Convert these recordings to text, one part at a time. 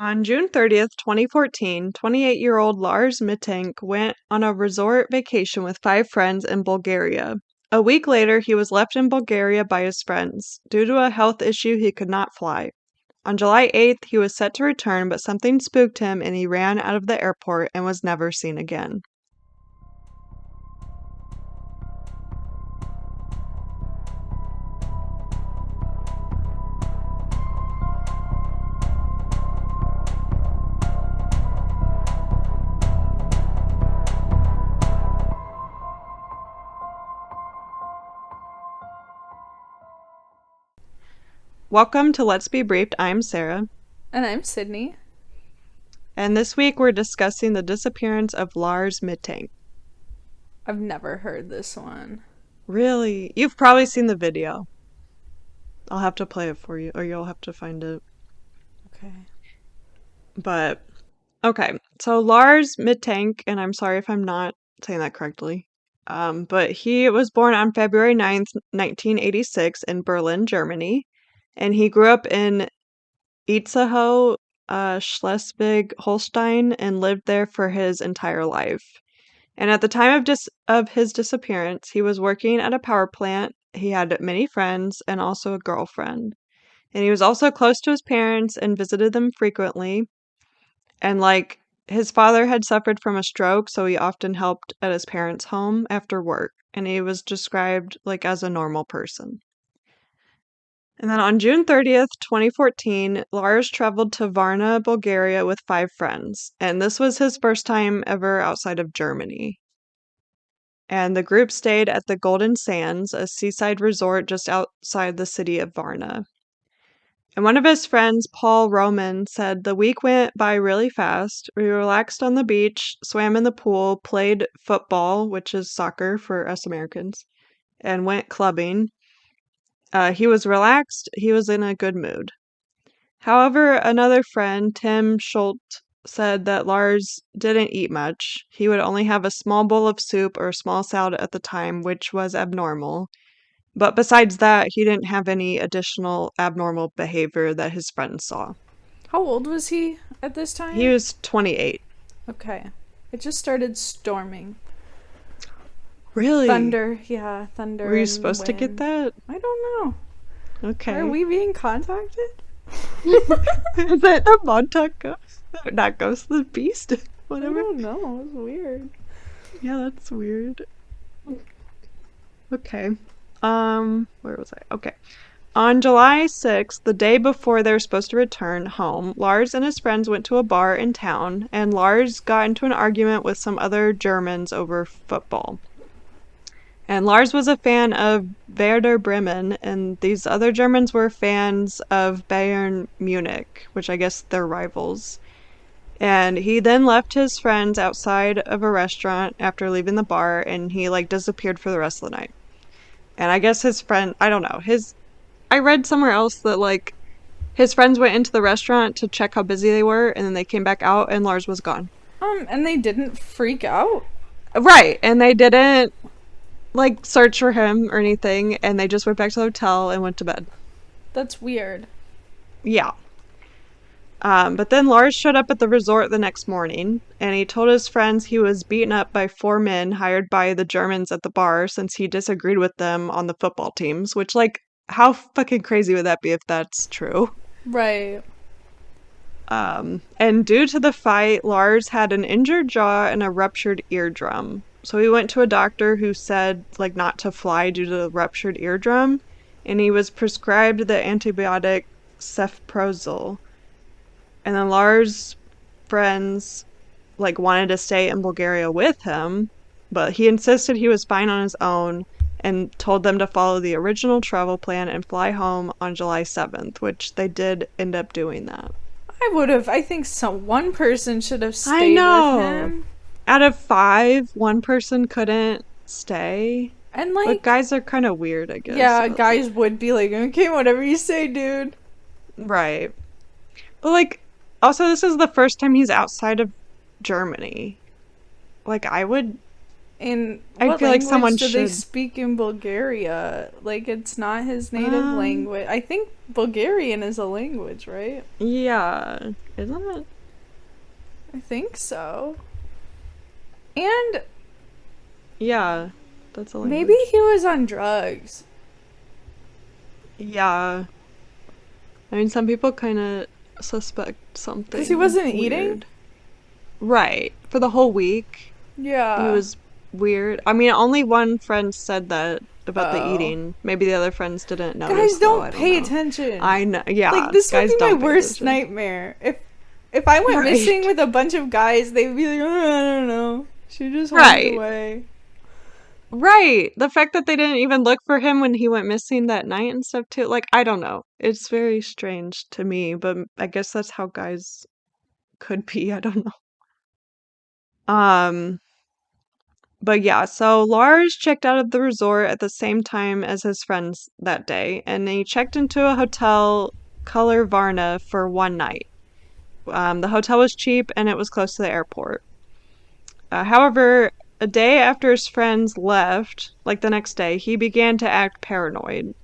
On June 30th, 2014, 28-year-old Lars Mittank went on a resort vacation with 5 friends in Bulgaria. A week later, he was left in Bulgaria by his friends. Due to a health issue, he could not fly. On July 8th, he was set to return, but something spooked him and he ran out of the airport and was never seen again. Welcome to Let's Be Briefed. I'm Sara. And I'm Sydney. And this week we're discussing the disappearance of Lars Mittank. I've never heard this one. Really? You've probably seen the video. I'll have to play it for you, or you'll have to find it. Okay. But, okay. So Lars Mittank, and I'm sorry if I'm not saying that correctly, but he was born on February 9th, 1986 in Berlin, Germany. And he grew up in Itzehoe, Schleswig-Holstein, and lived there for his entire life. And at the time of his disappearance, he was working at a power plant. He had many friends and also a girlfriend. And he was also close to his parents and visited them frequently. And his father had suffered from a stroke, so he often helped at his parents' home after work. And he was described as a normal person. And then on June 30th, 2014, Lars traveled to Varna, Bulgaria with 5 friends. And this was his first time ever outside of Germany. And the group stayed at the Golden Sands, a seaside resort just outside the city of Varna. And one of his friends, Paul Roman, said the week went by really fast. We relaxed on the beach, swam in the pool, played football, which is soccer for us Americans, and went clubbing. He was relaxed. He was in a good mood. However, another friend, Tim Schultz, said that Lars didn't eat much. He would only have a small bowl of soup or a small salad at the time, which was abnormal. But besides that, he didn't have any additional abnormal behavior that his friends saw. How old was he at this time? He was 28. Okay. It just started storming. Really? Thunder. Were you supposed to get that? I don't know. Okay. Are we being contacted? Is that the Montauk ghost? Not ghost, the beast. Whatever. I don't know. It's weird. Yeah, that's weird. Okay. Where was I? Okay. On July 6th, the day before they were supposed to return home, Lars and his friends went to a bar in town, and Lars got into an argument with some other Germans over football. And Lars was a fan of Werder Bremen, and these other Germans were fans of Bayern Munich, which I guess they're rivals. And he then left his friends outside of a restaurant after leaving the bar, and he disappeared for the rest of the night. And I guess his friend, I don't know, I read somewhere else that his friends went into the restaurant to check how busy they were, and then they came back out and Lars was gone. And they didn't freak out? Right, and they didn't search for him or anything, and they just went back to the hotel and went to bed. That's weird. Yeah. But then Lars showed up at the resort the next morning, and he told his friends he was beaten up by 4 men hired by the Germans at the bar since he disagreed with them on the football teams, which, how fucking crazy would that be if that's true? Right. And due to the fight, Lars had an injured jaw and a ruptured eardrum. So he went to a doctor who said, not to fly due to the ruptured eardrum, and he was prescribed the antibiotic cefprozil. And then Lars' friends, wanted to stay in Bulgaria with him, but he insisted he was fine on his own and told them to follow the original travel plan and fly home on July 7th, which they did end up doing that. I think one person should have stayed with him. Out of 5, one person couldn't stay. And but guys are kind of weird, I guess. Yeah, guys would be okay, whatever you say, dude. Right. But also this is the first time he's outside of Germany. I would... In I feel someone do should... they speak in Bulgaria? It's not his native language. I think Bulgarian is a language, right? Yeah. Isn't it? I think so. And Yeah, that's a language. Maybe he was on drugs. Yeah. I mean, some people kind of suspect something. Because he wasn't weird. eating? Right. For the whole week. Yeah. He was weird. I mean, only one friend said that about the eating. Maybe the other friends didn't notice. Guys don't though. pay attention. I know. Yeah. Like, this would be my worst attention. nightmare. If I went missing with a bunch of guys, they'd be like, oh, I don't know. She just walked away. Right. The fact that they didn't even look for him when he went missing that night and stuff too. Like, I don't know. It's very strange to me, but I guess that's how guys could be. I don't know. But yeah, so Lars checked out of the resort at the same time as his friends that day, and he checked into a hotel, Color Varna, for one night. The hotel was cheap and it was close to the airport. However, a day after his friends left, like the next day, he began to act paranoid.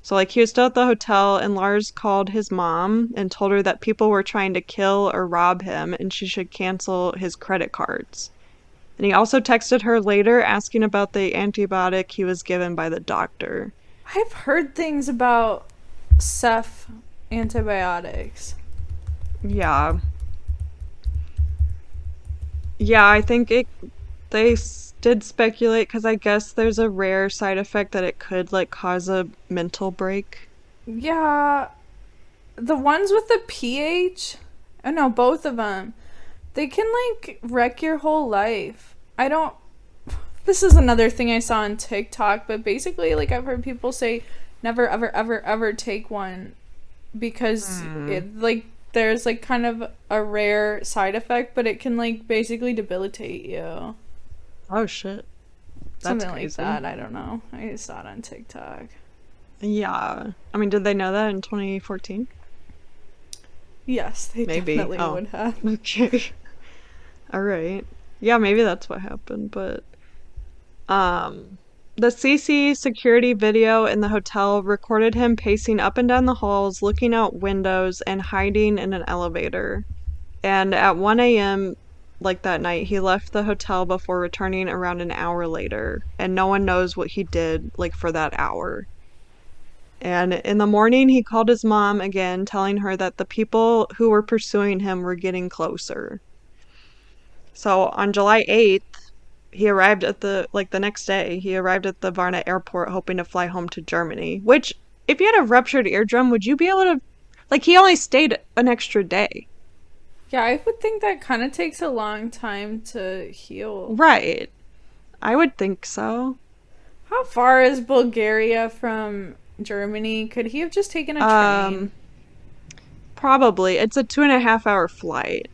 So, like, he was still at the hotel, and Lars called his mom and told her that people were trying to kill or rob him and she should cancel his credit cards. And he also texted her later asking about the antibiotic he was given by the doctor. I've heard things about Ceph antibiotics. Yeah. Yeah, I think they did speculate because I guess there's a rare side effect that it could like cause a mental break. Yeah. The ones with the pH? Oh no, both of them. They can like wreck your whole life. This is another thing I saw on TikTok, but basically like I've heard people say never ever ever ever take one because it like there's like kind of a rare side effect, but it can like basically debilitate you. Oh shit. That's something crazy. like that. I don't know. I saw it on TikTok. Yeah. I mean, did they know that in 2014? Yes, they definitely would have. Okay. All right. Yeah, maybe that's what happened, but the CC security video in the hotel recorded him pacing up and down the halls, looking out windows and hiding in an elevator. And at 1 a.m. like that night, he left the hotel before returning around an hour later, and no one knows what he did like for that hour. And in the morning, he called his mom again, telling her that the people who were pursuing him were getting closer. So on July 8th, he arrived at the next day, he arrived at the Varna airport hoping to fly home to Germany. Which, if you had a ruptured eardrum, would you be able to, like, he only stayed an extra day. Yeah, I would think that kind of takes a long time to heal. Right. I would think so. How far is Bulgaria from Germany? Could he have just taken a train? Probably. It's a 2.5-hour flight.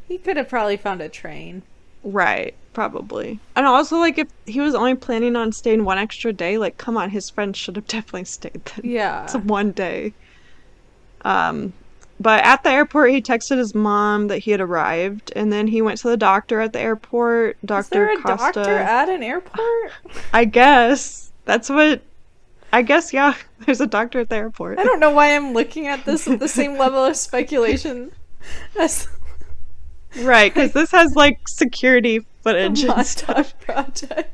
He could have probably found a train. Right. Probably. And also, like, if he was only planning on staying one extra day, like, come on, his friends should have definitely stayed then. Yeah. It's 1 day. But at the airport, he texted his mom that he had arrived, and then he went to the doctor at the airport. Is there a doctor at an airport? I guess. Yeah, there's a doctor at the airport. I don't know why I'm looking at this with the same level of speculation as... Right, because this has, like, security footage and stuff. Project.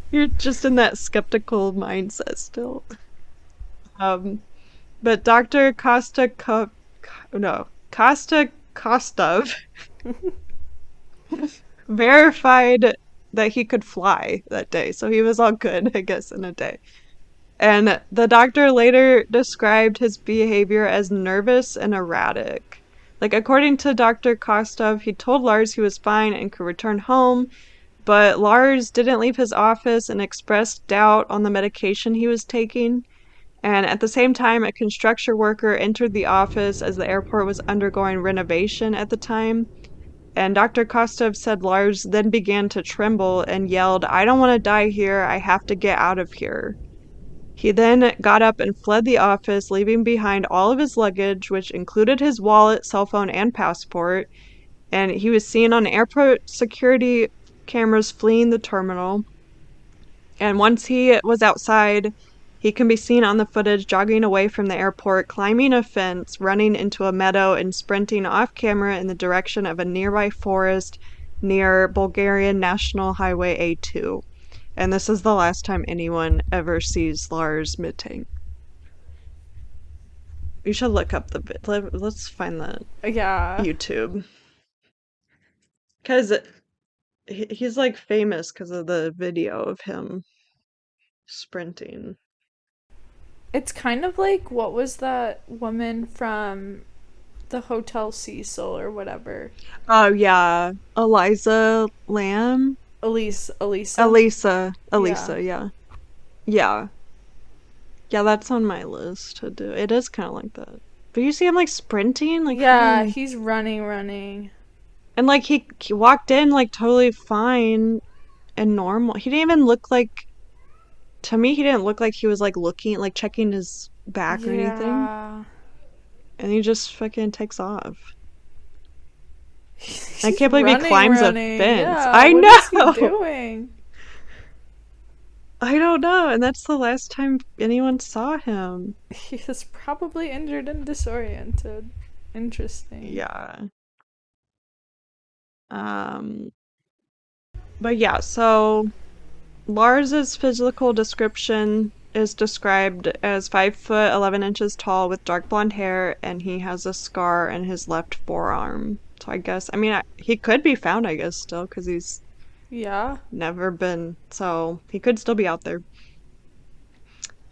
You're just in that skeptical mindset still. But Dr. Kostov verified that he could fly that day, so he was all good, I guess, in a day. And the doctor later described his behavior as nervous and erratic. Like, according to Dr. Kostov, he told Lars he was fine and could return home, but Lars didn't leave his office and expressed doubt on the medication he was taking. And at the same time, a construction worker entered the office as the airport was undergoing renovation at the time. And Dr. Kostov said Lars then began to tremble and yelled, "I don't want to die here. I have to get out of here." He then got up and fled the office, leaving behind all of his luggage, which included his wallet, cell phone, and passport. And he was seen on airport security cameras fleeing the terminal. And once he was outside, He can be seen on the footage jogging away from the airport, climbing a fence, running into a meadow, and sprinting off camera in the direction of a nearby forest near Bulgarian National Highway A2. And this is the last time anyone ever sees Lars Mittank. You should look up let's find the Yeah. YouTube. Because he's like famous because of the video of him sprinting. It's kind of like, what was that woman from the Hotel Cecil or whatever? Oh yeah, Eliza Lamb, Elisa? Elisa, Yeah. yeah, yeah, yeah. That's on my list to do. It is kind of like that. But you see him like sprinting, like Yeah, how, he's running. and like he walked in like totally fine and normal. He didn't even look like to me. He didn't look like he was like looking like checking his back or anything. Yeah. And he just fucking takes off. I He's can't believe he climbs a running. fence. Yeah, I what is he know. doing? I don't know. And that's the last time anyone saw him. He is probably injured and disoriented. Interesting. Yeah. Um, but yeah, so Lars's physical description is described as 5 foot 11 inches tall with dark blonde hair, and he has a scar in his left forearm. So I guess, I mean, he could be found, I guess, still, because he's Yeah. never been, so he could still be out there.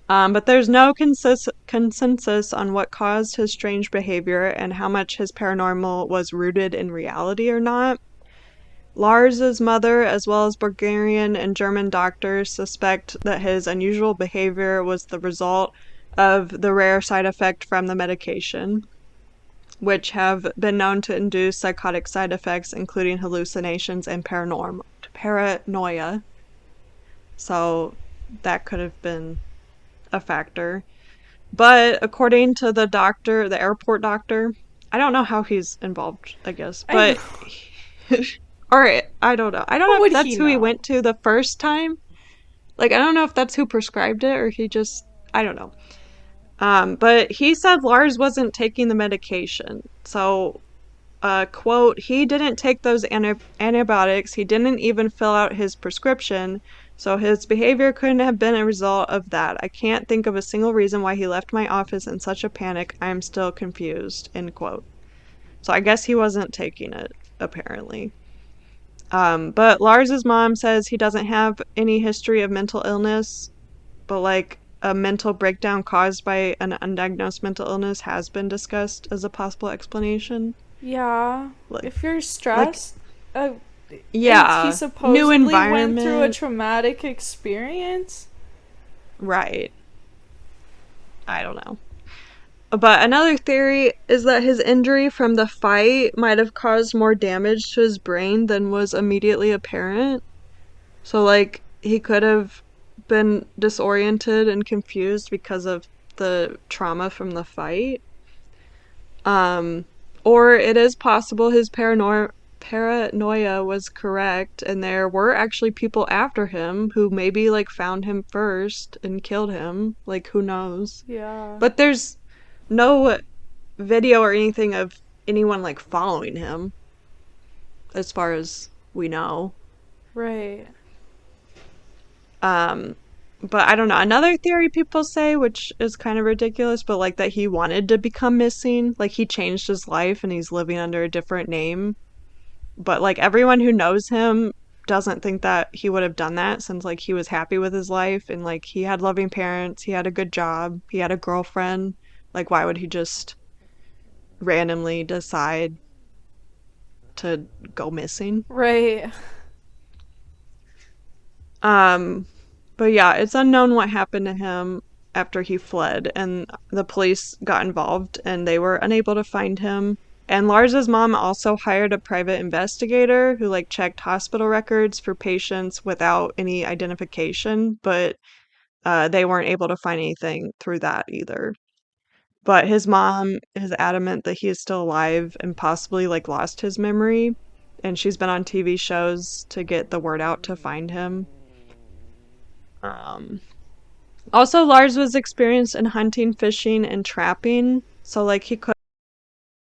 But there's no consensus on what caused his strange behavior and how much his paranormal was rooted in reality or not. Lars's mother, as well as Bulgarian and German doctors, suspect that his unusual behavior was the result of the rare side effect from the medication, which have been known to induce psychotic side effects, including hallucinations and paranoia. So that could have been a factor. But according to the doctor, the airport doctor, I don't know how he's involved, I guess, I know. but or I don't know. I don't How know if would that's he who he know? went to the first time. Like I don't know if that's who prescribed it or he just I don't know. But he said Lars wasn't taking the medication. So quote, he didn't take those antibiotics. He didn't even fill out his prescription. So his behavior couldn't have been a result of that. I can't think of a single reason why he left my office in such a panic. I am still confused, end quote. So I guess he wasn't taking it, apparently. But Lars's mom says he doesn't have any history of mental illness, but like a mental breakdown caused by an undiagnosed mental illness has been discussed as a possible explanation. Yeah. Like, If you're like stressed, uh, and he yeah, new supposedly went through a environment. traumatic experience. Right. I don't know. But another theory is that his injury from the fight might have caused more damage to his brain than was immediately apparent. So, like, he could have been disoriented and confused because of the trauma from the fight. Um, or it is possible his paranoia was correct, and there were actually people after him who maybe, like, found him first and killed him. Like, who knows? Yeah. But there's no video or anything of anyone, like, following him, as far as we know. Right. Um, but I don't know. Another theory people say, which is kind of ridiculous, but like that he wanted to become missing. Like he changed his life and he's living under a different name. But like everyone who knows him doesn't think that he would have done that since like he was happy with his life and like he had loving parents, he had a good job, he had a girlfriend. Like why would he just randomly decide to go missing? Right. Um, but yeah, it's unknown what happened to him after he fled, and the police got involved and they were unable to find him. And Lars's mom also hired a private investigator who like checked hospital records for patients without any identification, but they weren't able to find anything through that either. But his mom is adamant that he is still alive and possibly like lost his memory, and she's been on TV shows to get the word out to find him. Um, Also, Lars was experienced in hunting, fishing, and trapping. So, like, he could